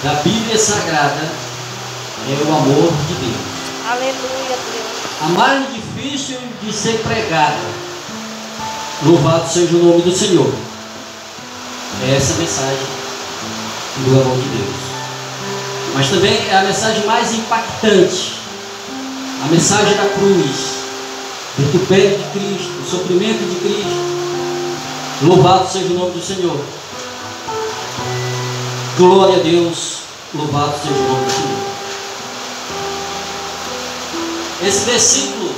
da Bíblia Sagrada é o amor de Deus. Aleluia, Deus. A mais difícil de ser pregada. Louvado seja o nome do Senhor. É essa mensagem do amor de Deus. Mas também é a mensagem mais impactante. A mensagem da cruz, do vitupério de Cristo, do sofrimento de Cristo. Louvado seja o nome do Senhor. Glória a Deus. Louvado seja o nome do Senhor. Esse versículo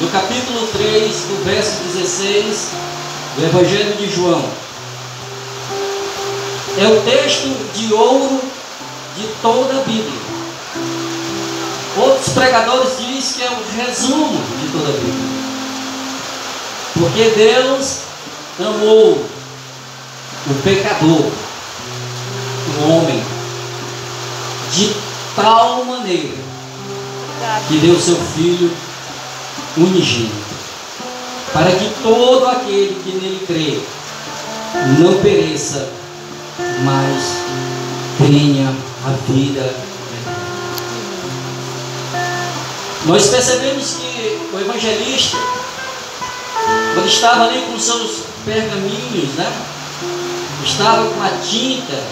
do capítulo 3, do verso 16 do Evangelho de João é o texto de ouro de toda a Bíblia. Outros pregadores dizem que é o resumo de toda a Bíblia. Porque Deus amou o pecador, o homem, de tal maneira que deu seu Filho unigênito, para que todo aquele que nele crê não pereça, mas tenha a vida eterna. Nós percebemos que o evangelista, quando estava ali com seus pergaminhos, né? Estava com a tinta,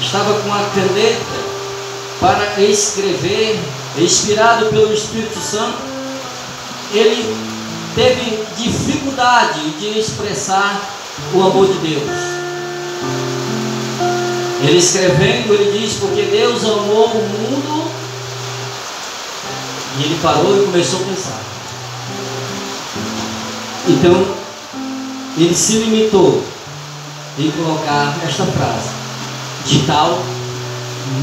estava com a caneta para escrever, inspirado pelo Espírito Santo, ele teve dificuldade de expressar o amor de Deus. Ele escrevendo, ele diz, porque Deus amou o mundo, e ele parou e começou a pensar. Então, ele se limitou em colocar esta frase, de tal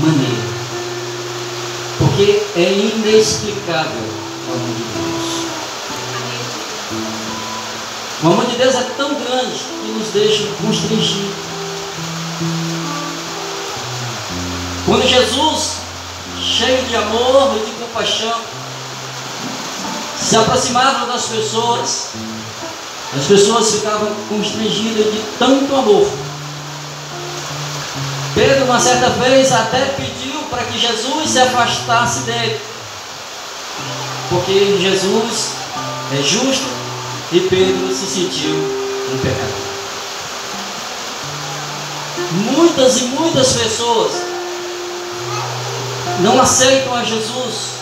maneira, porque é inexplicável o amor de Deus. O amor de Deus é tão grande que nos deixa constrangidos. Quando Jesus, cheio de amor e de compaixão, se aproximava das pessoas, as pessoas ficavam constrangidas de tanto amor. Pedro, uma certa vez, até pediu para que Jesus se afastasse dele, porque Jesus é justo e Pedro se sentiu um pecador. Muitas e muitas pessoas não aceitam a Jesus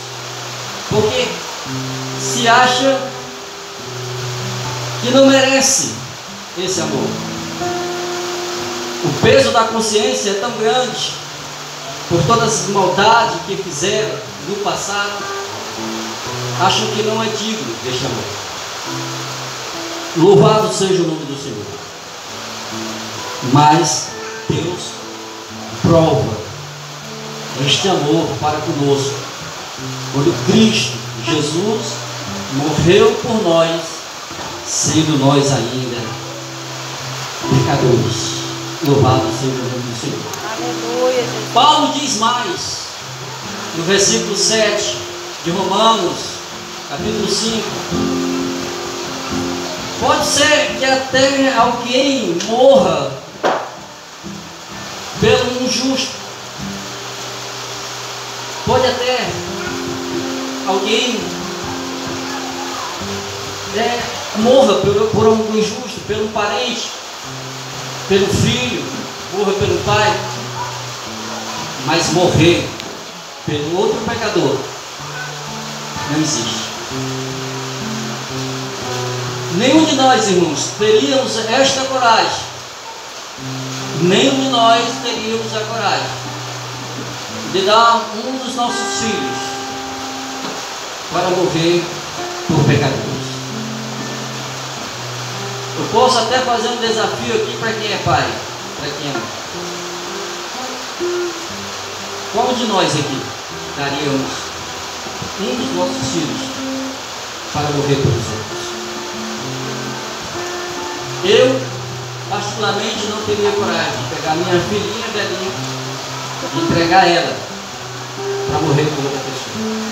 porque se acha que não merece esse amor. O peso da consciência é tão grande por todas as maldades que fizeram no passado, acham que não é digno deste amor. Louvado seja o nome do Senhor. Mas Deus prova este amor para conosco quando Cristo Jesus morreu por nós, sendo nós ainda pecadores. Louvado seja o nome do Senhor. Aleluia, Jesus. Paulo diz mais no versículo 7 de Romanos, capítulo 5. Pode ser que até alguém morra pelo injusto. Pode até alguém morra por um injusto, pelo parente, pelo filho, morra pelo pai, mas morrer pelo outro pecador não existe. Nenhum de nós, irmãos, teríamos esta coragem. Nenhum de nós teríamos a coragem de dar um dos nossos filhos para morrer por pecadores. Eu posso até fazer um desafio aqui para quem é pai, para quem é mãe. Qual de nós aqui daríamos um dos nossos filhos para morrer pelos outros? Eu, particularmente, não teria coragem de pegar minha filhinha velhinha e entregar ela para morrer por outra pessoa.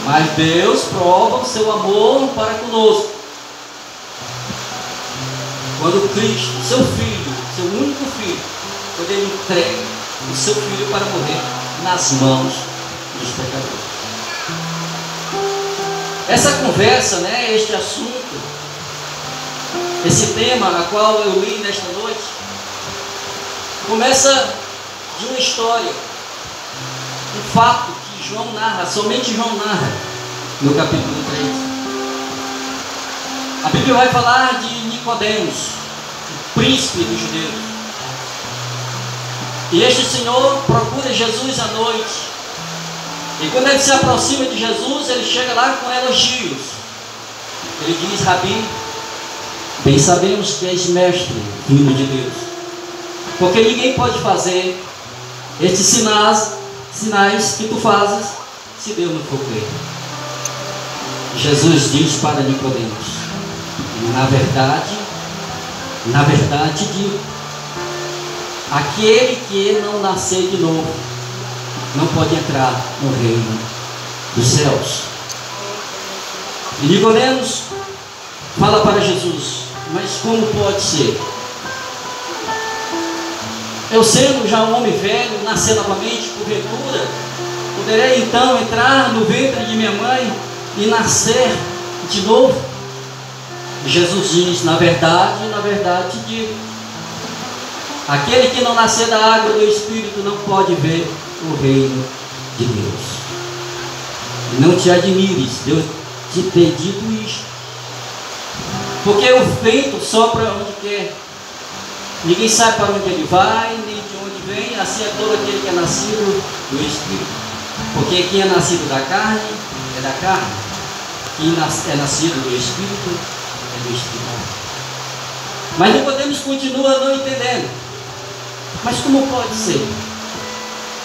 Mas Deus prova o seu amor para conosco quando Cristo, seu Filho, seu único Filho, filho, quando ele entrega o seu filho para morrer nas mãos dos pecadores. Essa conversa, né, este assunto, esse tema a qual eu li nesta noite, começa de uma história, um fato que João narra, somente João narra, no capítulo 3. A Bíblia vai falar de Nicodemos, o príncipe dos judeus. E este senhor procura Jesus à noite. E quando ele se aproxima de Jesus, ele chega lá com elogios. Ele diz: Rabi, bem sabemos que és mestre, filho de Deus, porque ninguém pode fazer estes sinais que tu fazes, se Deus não for crer. Jesus diz para Nicodemos: na verdade digo, aquele que não nascer de novo não pode entrar no reino dos céus. E Nicodemos fala para Jesus: mas como pode ser? Eu sendo já um homem velho, nascer novamente, porventura, poderei então entrar no ventre de minha mãe e nascer de novo? Jesus diz: na verdade digo, aquele que não nascer da água e do Espírito não pode ver o reino de Deus. E não te admires Deus te ter dito isto, porque o vento sopra onde quer, ninguém sabe para onde ele vai, nem de onde vem. Assim é todo aquele que é nascido do Espírito. Porque quem é nascido da carne é da carne, quem é nascido do Espírito é do Espírito. Mas Nicodemos continua não entendendo. Mas como pode ser?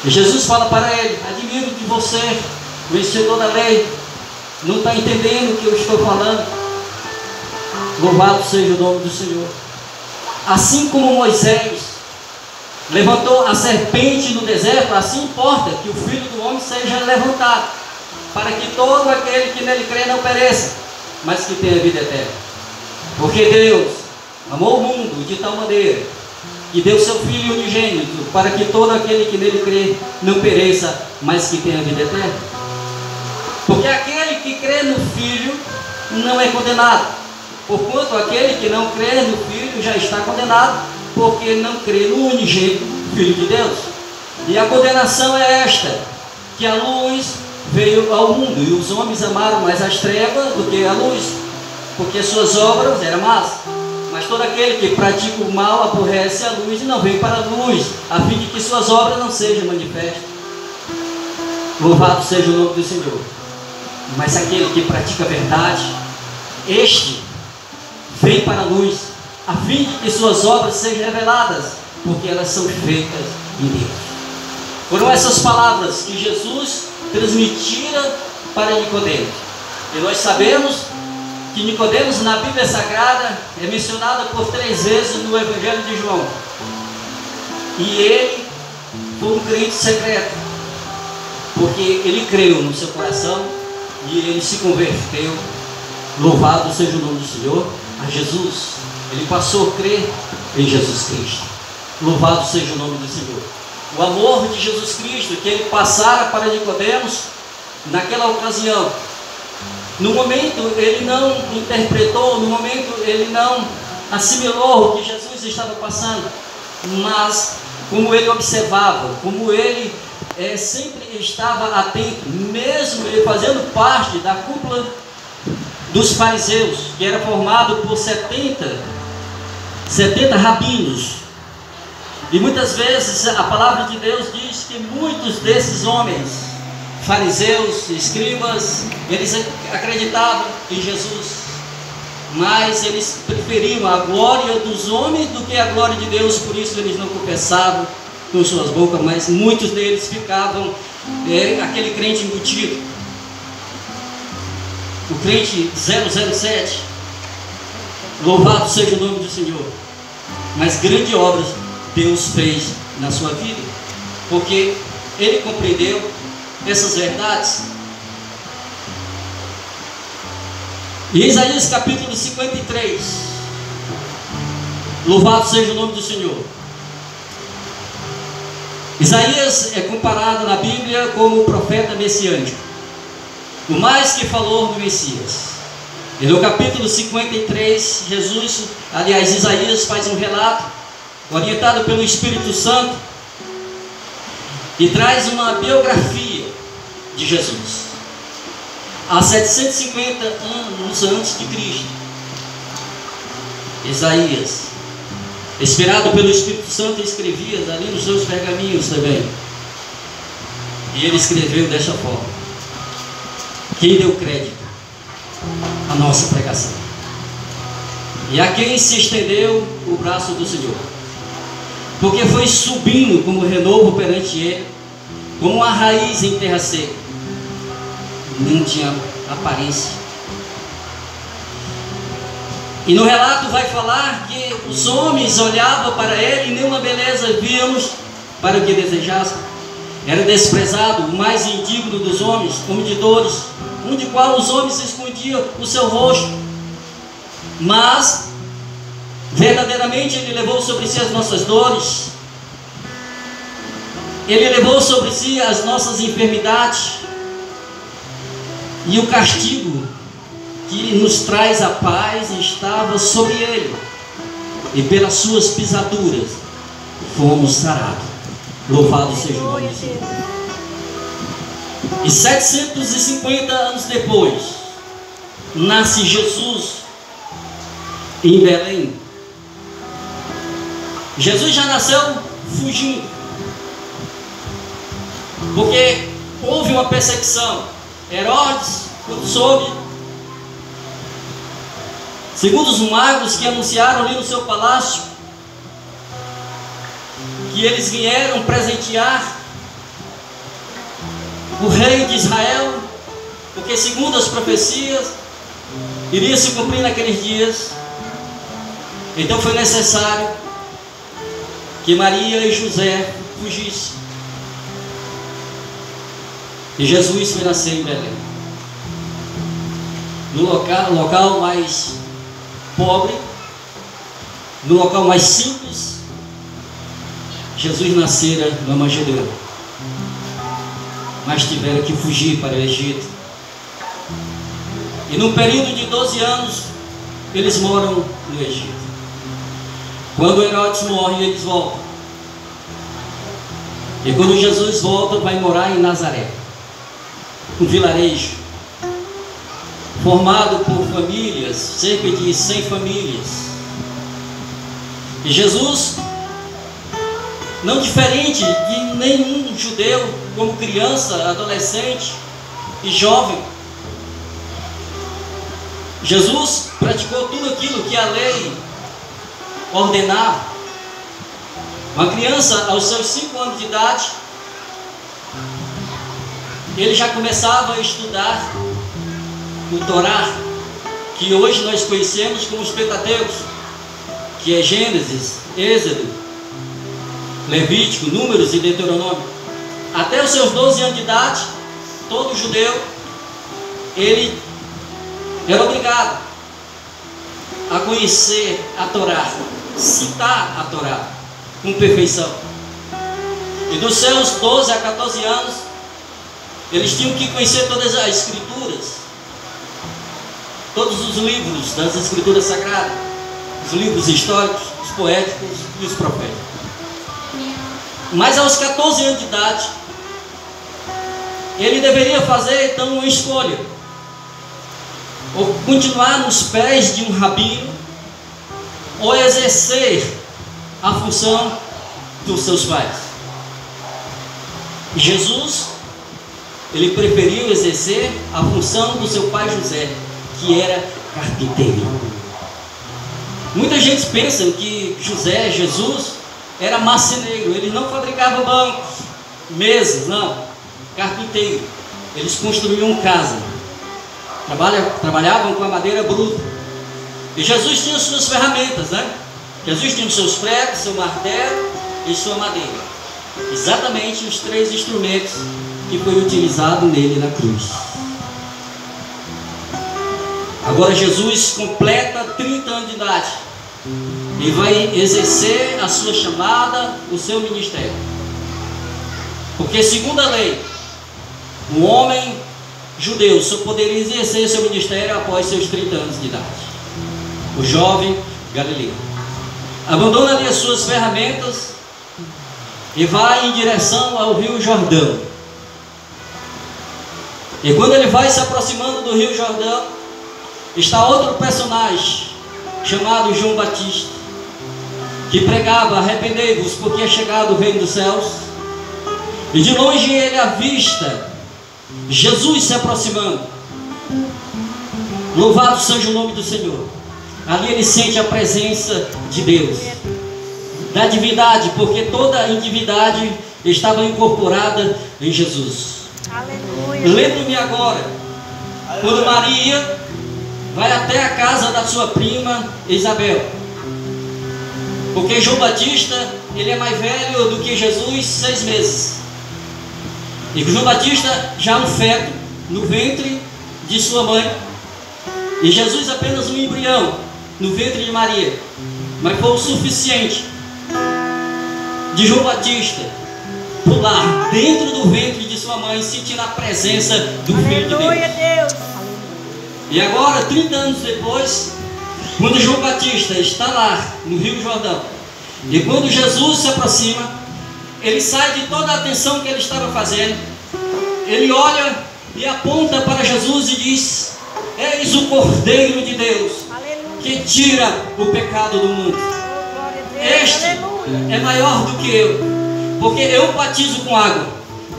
E Jesus fala para ele: admiro de você, vencedor da lei, não está entendendo o que eu estou falando. Louvado seja o nome do Senhor. Assim como Moisés levantou a serpente no deserto, assim importa que o Filho do Homem seja levantado, para que todo aquele que nele crê não pereça, mas que tenha vida eterna. Porque Deus amou o mundo de tal maneira que deu seu Filho unigênito, para que todo aquele que nele crê não pereça, mas que tenha vida eterna. Porque aquele que crê no Filho não é condenado, porquanto aquele que não crê no Filho já está condenado, porque não crê no unigênito Filho de Deus. E a condenação é esta, que a luz veio ao mundo, e os homens amaram mais as trevas do que a luz, porque suas obras eram más. Mas todo aquele que pratica o mal aborrece a luz e não vem para a luz, a fim de que suas obras não sejam manifestas. Louvado seja o nome do Senhor. Mas aquele que pratica a verdade, este vem para a luz, a fim de que suas obras sejam reveladas, porque elas são feitas em Deus. Foram essas palavras que Jesus transmitira para Nicodemos. E nós sabemos que Nicodemos na Bíblia Sagrada é mencionado por 3 vezes no Evangelho de João. E ele foi um crente secreto, porque ele creu no seu coração e ele se converteu. Louvado seja o nome do Senhor, a Jesus. Ele passou a crer em Jesus Cristo. Louvado seja o nome do Senhor. O amor de Jesus Cristo que ele passara para Nicodemos naquela ocasião, no momento ele não interpretou, no momento ele não assimilou o que Jesus estava passando, mas como ele observava, como ele sempre estava atento, mesmo ele fazendo parte da cúpula dos fariseus, que era formado por 70 rabinos. E muitas vezes a palavra de Deus diz que muitos desses homens, fariseus, escribas, eles acreditavam em Jesus, mas eles preferiam a glória dos homens do que a glória de Deus. Por isso eles não confessavam com suas bocas, mas muitos deles ficavam aquele crente embutido, o crente 007. Louvado seja o nome do Senhor. Mas grandes obras Deus fez na sua vida, porque ele compreendeu essas verdades. E Isaías capítulo 53, louvado seja o nome do Senhor. Isaías é comparado na Bíblia como o profeta messiânico, o mais que falou do Messias. E no capítulo 53, Isaías faz um relato, orientado pelo Espírito Santo, e traz uma biografia de Jesus, há 750 anos antes de Cristo. Isaías, inspirado pelo Espírito Santo, escrevia ali nos seus pergaminhos também. E ele escreveu desta forma: quem deu crédito à nossa pregação, e a quem se estendeu o braço do Senhor, porque foi subindo como renovo perante ele, como uma raiz em terra seca, não tinha aparência. E no relato vai falar que os homens olhavam para ele e nenhuma beleza víamos para o que desejassem. Era desprezado, o mais indigno dos homens, homem de dores, um de qual os homens escondiam o seu rosto. Mas verdadeiramente ele levou sobre si as nossas dores, ele levou sobre si as nossas enfermidades, e o castigo que nos traz a paz estava sobre ele, e pelas suas pisaduras fomos sarados. Louvado seja o nome do Senhor. E 750 anos depois, nasce Jesus em Belém. Jesus já nasceu fugindo, porque houve uma perseguição. Herodes, quando soube, segundo os magos que anunciaram ali no seu palácio, que eles vieram presentear o rei de Israel, porque segundo as profecias iria se cumprir naqueles dias. Então foi necessário que Maria e José fugissem, e Jesus foi nascer em Belém, no local mais pobre, no local mais simples. Jesus nascera numa manjedoura, mas tiveram que fugir para o Egito. E num período de 12 anos eles moram no Egito. Quando Herodes morre, eles voltam. E quando Jesus volta, vai morar em Nazaré, um vilarejo formado por famílias, cerca de 100 famílias. E Jesus, não diferente de nenhum judeu, como criança, adolescente e jovem, Jesus praticou tudo aquilo que a lei ordenava. Uma criança, aos seus 5 anos de idade, ele já começava a estudar o Torá, que hoje nós conhecemos como os Pentateucos, que é Gênesis, Êxodo, Levítico, Números e Deuteronômio. Até os seus 12 anos de idade, todo judeu, ele era obrigado a conhecer a Torá, citar a Torá com perfeição. E dos seus 12 a 14 anos, eles tinham que conhecer todas as escrituras, todos os livros das escrituras sagradas, os livros históricos, os poéticos e os proféticos. Mas aos 14 anos de idade, ele deveria fazer então uma escolha: ou continuar nos pés de um rabino, ou exercer a função dos seus pais. Jesus, ele preferiu exercer a função do seu pai José, que era carpinteiro. Muita gente pensa que Jesus era marceneiro. Ele não fabricava bancos, mesas, não. Carpinteiro. Eles construíam casa, trabalhavam com a madeira bruta. E Jesus tinha suas ferramentas, né? Jesus tinha os seus pregos, seu martelo e sua madeira. Exatamente os 3 instrumentos que foi utilizado nele na cruz. Agora Jesus completa 30 anos de idade e vai exercer a sua chamada, o seu ministério. Porque segundo a lei, o homem judeu só poderia exercer seu ministério após seus 30 anos de idade. O jovem Galileu abandona ali as suas ferramentas e vai em direção ao Rio Jordão. E quando ele vai se aproximando do Rio Jordão, está outro personagem chamado João Batista, que pregava: arrependei-vos, porque é chegado o reino dos céus. E de longe ele avista Jesus se aproximando. Louvado seja o nome do Senhor. Ali ele sente a presença de Deus, da divindade, porque toda a divindade estava incorporada em Jesus. Aleluia. Lembro-me agora, quando Maria vai até a casa da sua prima Isabel, porque João Batista, ele é mais velho do que Jesus 6 meses. E João Batista já um feto no ventre de sua mãe, e Jesus apenas um embrião no ventre de Maria. Mas foi o suficiente de João Batista pular dentro do ventre de sua mãe, sentindo a presença do Filho de Deus. Aleluia, Deus. E agora, 30 anos depois, quando João Batista está lá no Rio Jordão, e quando Jesus se aproxima, ele sai de toda a atenção que ele estava fazendo, ele olha e aponta para Jesus e diz: eis o Cordeiro de Deus, Aleluia. que tira o pecado do mundo. Oh, glória a Deus. Este Aleluia. é maior do que eu, porque eu batizo com água,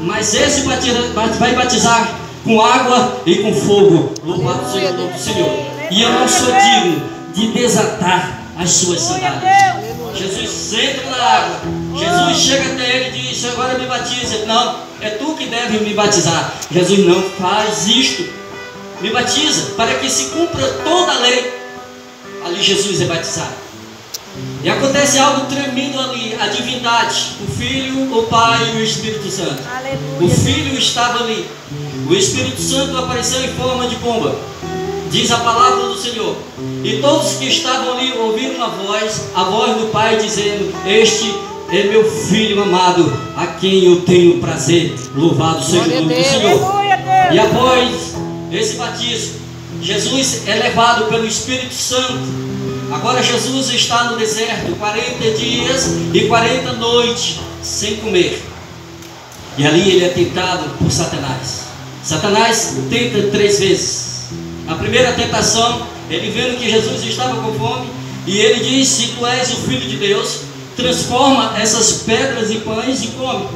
mas esse vai batizar com água e com fogo. Louvado seja o nome do Senhor. E eu não sou digno de desatar as suas sandálias. Jesus entra na água, Jesus chega até ele e diz: agora me batiza. Não, é tu que deve me batizar. Jesus: não faz isto, me batiza, para que se cumpra toda a lei. Ali Jesus é batizado. E acontece algo tremendo ali, a divindade, o Filho, o Pai e o Espírito Santo. O Aleluia. Filho estava ali, o Espírito Santo apareceu em forma de pomba, diz a palavra do Senhor. E todos que estavam ali ouviram a voz do Pai dizendo: este é meu Filho amado, a quem eu tenho prazer. Louvado seja o nome do Senhor. Aleluia, Deus. E após esse batismo, Jesus é levado pelo Espírito Santo. Agora Jesus está no deserto 40 dias e 40 noites sem comer. E ali ele é tentado por Satanás. Satanás tenta 3 vezes. A primeira tentação, ele vendo que Jesus estava com fome, e ele diz: se tu és o Filho de Deus, transforma essas pedras em pães e come.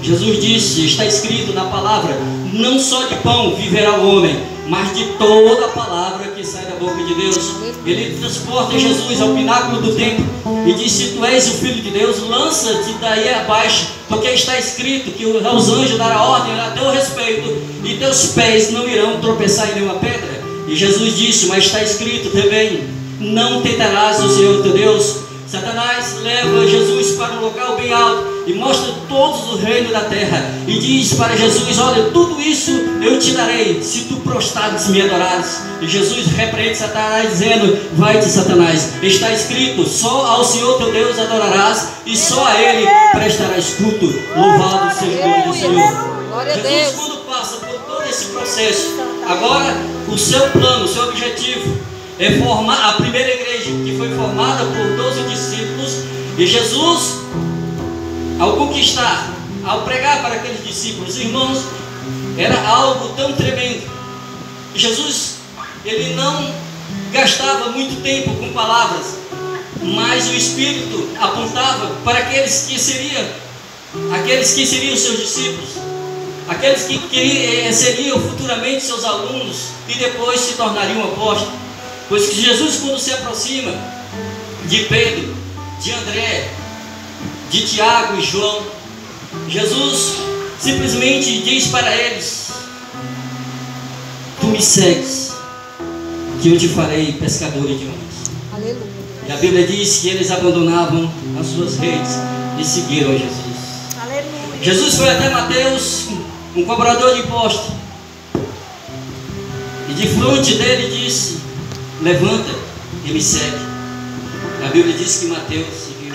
Jesus disse: está escrito na palavra, não só de pão viverá o homem, mas de toda a palavra que sai da boca de Deus. Ele transporta Jesus ao pináculo do templo e diz: se tu és o Filho de Deus, lança-te daí abaixo, porque está escrito que aos anjos dará ordem a teu respeito, e teus pés não irão tropeçar em nenhuma pedra. E Jesus disse: mas está escrito também, não tentarás o Senhor teu Deus. Satanás leva Jesus para um local bem alto e mostra todos os reinos da terra e diz para Jesus: olha, tudo isso eu te darei se tu prostrares me adorares. E Jesus repreende Satanás dizendo: vai-te, Satanás, está escrito, só ao Senhor teu Deus adorarás e só a Ele prestarás culto. Louvado seja o nome do Senhor. Jesus, quando passa por todo esse processo, agora o seu plano, o seu objetivo é formar a primeira igreja, que foi formada por 12 discípulos. E Jesus, ao conquistar, ao pregar para aqueles discípulos, irmãos, era algo tão tremendo. Jesus, ele não gastava muito tempo com palavras, mas o Espírito apontava para aqueles que seriam seus discípulos, aqueles que seriam futuramente seus alunos e depois se tornariam apóstolos. Pois que Jesus, quando se aproxima de Pedro, de André, de Tiago e João, Jesus simplesmente diz para eles: tu me segues, que eu te farei pescadores de homens. Aleluia. E a Bíblia diz que eles abandonavam as suas redes e seguiram a Jesus. Aleluia. Jesus foi até Mateus, um cobrador de impostos, e de frente dele disse: levanta e me segue. A Bíblia diz que Mateus seguiu.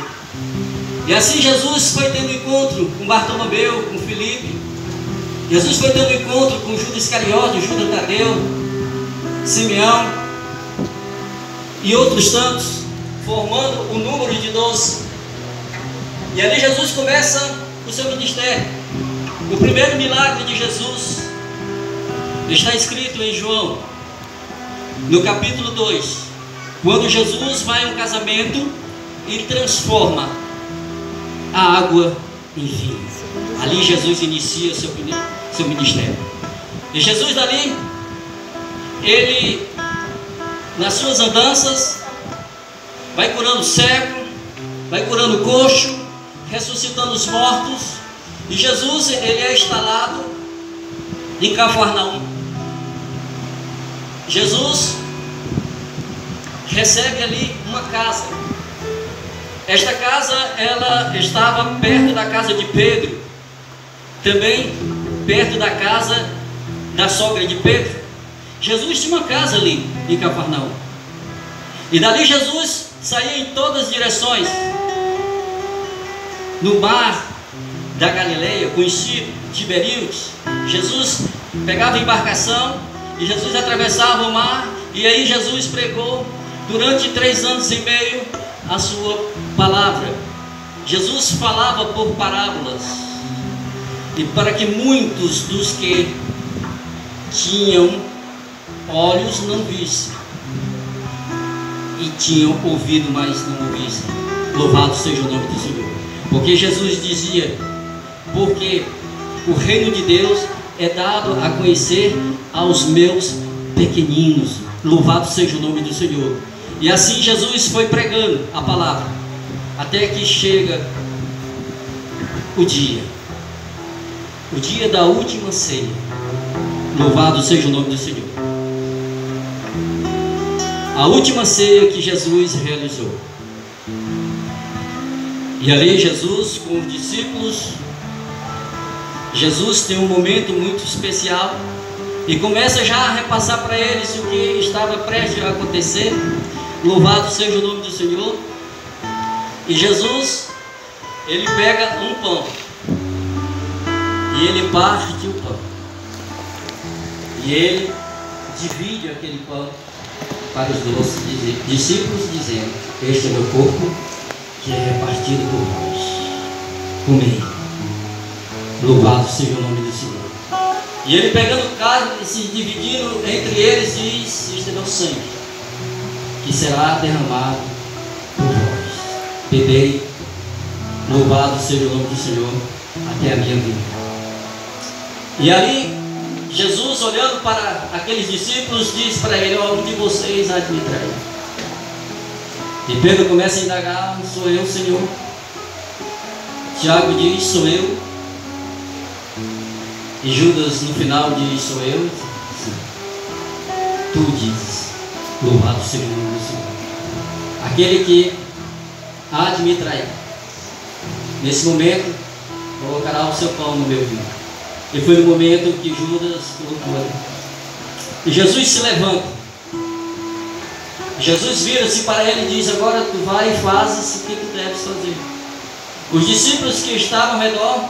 E assim Jesus foi tendo encontro com Bartolomeu, com Filipe. Jesus foi tendo encontro com Judas Iscariote, Judas Tadeu, Simeão e outros tantos, formando o número de 12. E ali Jesus começa o seu ministério. O primeiro milagre de Jesus está escrito em João, no capítulo 2, quando Jesus vai a um casamento e transforma a água em vinho. Ali Jesus inicia seu ministério. E Jesus dali, ele, nas suas andanças, vai curando o cego, vai curando o coxo, ressuscitando os mortos. E Jesus, ele é instalado em Cafarnaum. Jesus recebe ali uma casa. Esta casa, ela estava perto da casa de Pedro, também perto da casa da sogra de Pedro. Jesus tinha uma casa ali em Cafarnaum. E dali Jesus saía em todas as direções. No mar da Galileia, conhecido Tiberíades, Jesus pegava a embarcação e Jesus atravessava o mar. E aí Jesus pregou durante 3 anos e meio a sua palavra. Jesus falava por parábolas, e para que muitos dos que tinham olhos não vissem, e tinham ouvido, mas não ouvissem. Louvado seja o nome do Senhor. Porque Jesus dizia: porque o reino de Deus é dado a conhecer aos meus pequeninos. Louvado seja o nome do Senhor. E assim Jesus foi pregando a palavra, até que chega o dia da última ceia. Louvado seja o nome do Senhor. A última ceia que Jesus realizou. E ali Jesus com os discípulos, Jesus tem um momento muito especial e começa já a repassar para eles o que estava prestes a acontecer. Louvado seja o nome do Senhor. E Jesus, ele pega um pão e ele parte o pão, e ele divide aquele pão para os 12 discípulos, dizendo: este é meu corpo, que é repartido por vós. Comei. Louvado seja o nome do Senhor. E ele pegando o cálice e se dividindo entre eles, diz: este é meu sangue, que será derramado por vós. Bebei. Louvado seja o nome do Senhor até a minha vida. E ali Jesus, olhando para aqueles discípulos, diz para ele: ó, um de vocês há de me trair. E Pedro começa a indagar: sou eu, Senhor? Tiago diz: sou eu. E Judas no final diz: sou eu? Sim. Tu dizes. Louvado seja o nome do Senhor. Aquele que há de me trair, nesse momento colocará o seu pão no meu vinho. E foi no momento que Judas colocou ali. E Jesus se levanta. Jesus vira-se para ele e diz: agora tu vai e fazes o que tu deves fazer. Os discípulos que estavam ao redor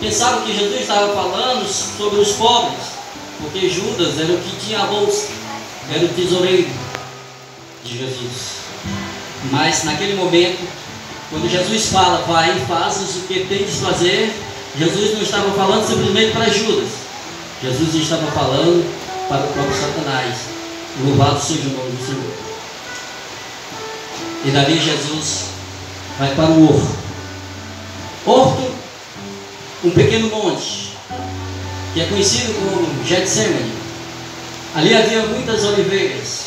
pensavam que Jesus estava falando sobre os pobres, porque Judas era o que tinha a bolsa, era o tesoureiro de Jesus. Mas naquele momento, quando Jesus fala: vai e fazes o que tens de fazer, Jesus não estava falando simplesmente para Judas. Jesus estava falando para o próprio Satanás. Louvado seja o nome do Senhor. E dali Jesus vai para o horto. Horto, um pequeno monte, que é conhecido como Getsemane. Ali havia muitas oliveiras.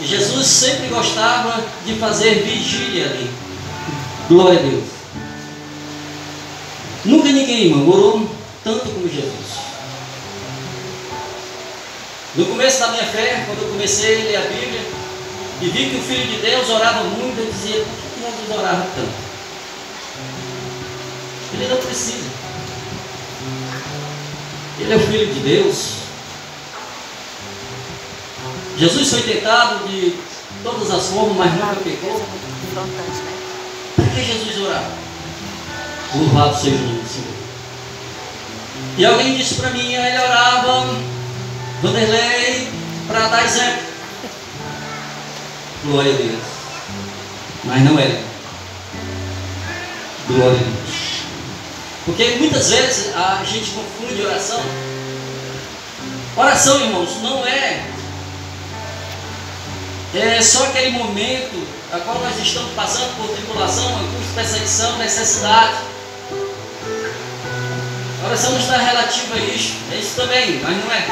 E Jesus sempre gostava de fazer vigília ali. Glória a Deus. Nunca ninguém, irmão, orou tanto como Jesus. No começo da minha fé, quando eu comecei a ler a Bíblia e vi que o Filho de Deus orava muito, eu dizia: por que Jesus orava tanto? Ele não precisa. Ele é o Filho de Deus. Jesus foi tentado de todas as formas, mas nunca pecou. Por que Jesus orava? Louvado seja o nome do Senhor. E alguém disse para mim, ele orava, Vanderlei, para dar exemplo. Glória a Deus. Mas não é. Glória a Deus. Porque muitas vezes a gente confunde oração. Oração, irmãos, não é só aquele momento a qual nós estamos passando por tribulação, angústia, perseguição, necessidade. A oração não está relativa a isso. É isso também, mas não é.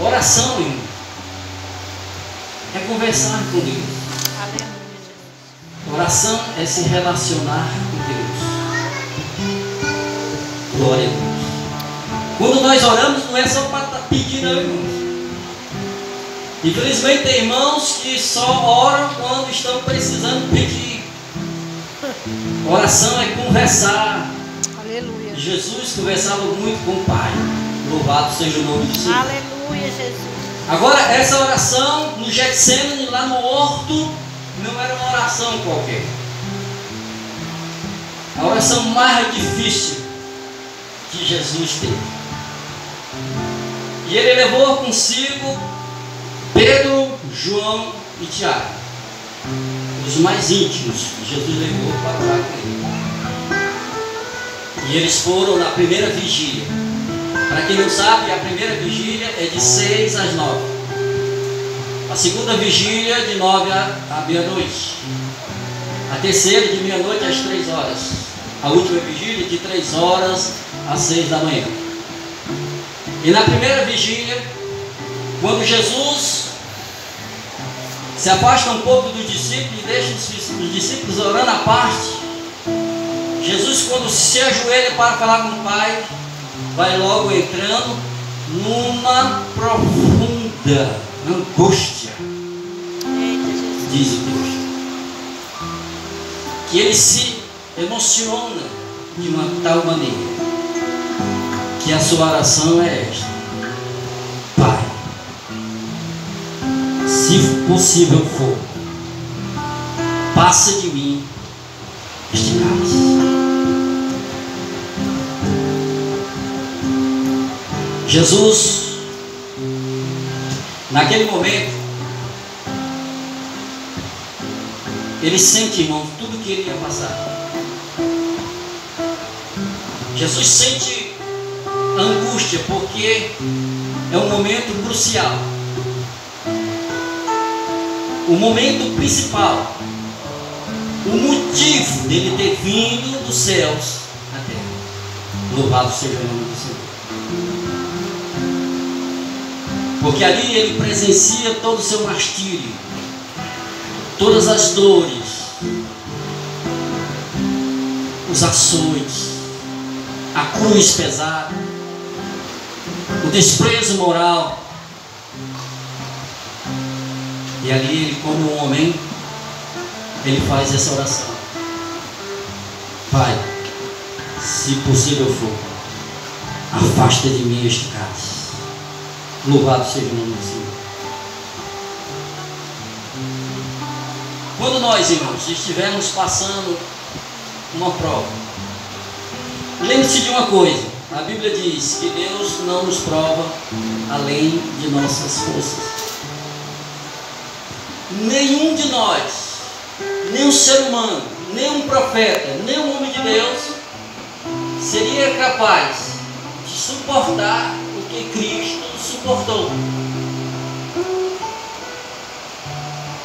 Oração, irmão, é conversar com Deus. Oração é se relacionar com Deus. Glória a Deus. Quando nós oramos, não é só para pedir, não, irmãos. Infelizmente tem irmãos que só oram quando estão precisando pedir. Oração é conversar. Aleluia. Jesus conversava muito com o Pai. Louvado seja o nome do Senhor. Aleluia, Jesus. Agora, essa oração no Getsêmani, lá no horto, não era uma oração qualquer. A oração mais difícil que Jesus teve. E ele levou consigo Pedro, João e Tiago, os mais íntimos. Jesus levou para orar com ele. E eles foram na primeira vigília. Para quem não sabe, a primeira vigília é de 6 às 9. A segunda vigília de 9 à meia-noite. A terceira de meia-noite às 3 horas. A última vigília de 3 horas às 6 da manhã. E na primeira vigília, quando Jesus se afasta um pouco dos discípulos e deixa os discípulos orando à parte, Jesus, quando se ajoelha para falar com o Pai, vai logo entrando numa profunda angústia. Diz o texto que ele se emociona de uma tal maneira que a sua oração é esta: Pai, se possível for, passa de mim este cálice. Jesus, naquele momento, ele sente, irmão, tudo que ele ia passar. Jesus sente angústia, porque é um momento crucial, o momento principal, o motivo dele ter vindo dos céus à terra. Louvado seja o nome do Senhor. Porque ali ele presencia todo o seu martírio, todas as dores, os açoites, a cruz pesada, o desprezo moral. E ali ele, como um homem, ele faz essa oração: Pai, se possível for, afasta de mim este cálice. Louvado seja o nome do Senhor. Quando nós, irmãos, estivermos passando uma prova, lembre-se de uma coisa: a Bíblia diz que Deus não nos prova além de nossas forças. Nenhum de nós, nem um ser humano, nem um profeta, nem um homem de Deus seria capaz de suportar o que Cristo suportou.